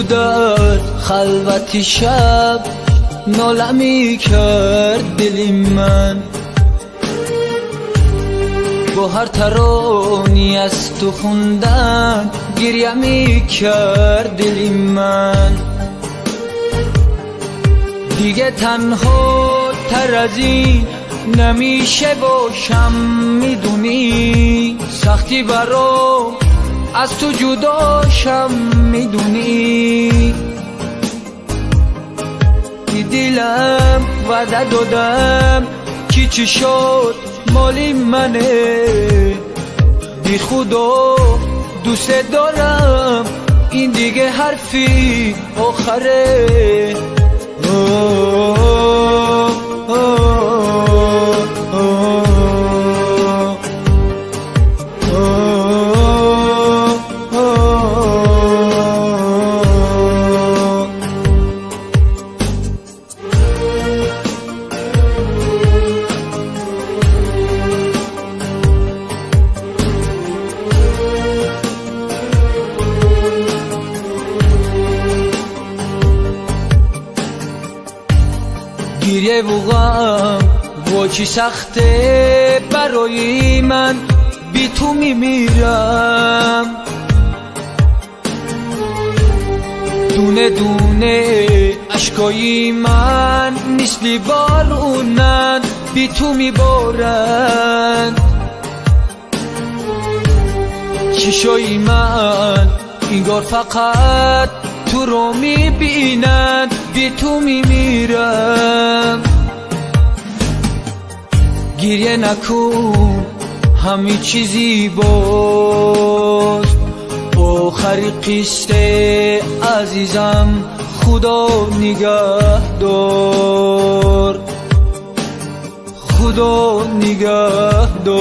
در خلوت شب ناله می کرد دل من، با هر ترانی از تو خوندن گریه می کرد دل من. دیگه تنها تر از این نمیشه باشم، میدونی سختی برام از تو جداشم، میدونی که دلم وعده دادم که چی شد مالی منه، بی خدا دوست دارم این دیگه حرفی آخره. گریه و غم و چی سخته برای من، بی تو میمیرم. دونه دونه اشکای من مثل بارونن بی تو میبارند. چشای من انگار فقط تو رو میبینند، بی تو میمیرم. گریه نکن همه چیزی باست، آخری قصه عزیزم خدا نگهدار، خدا نگهدار.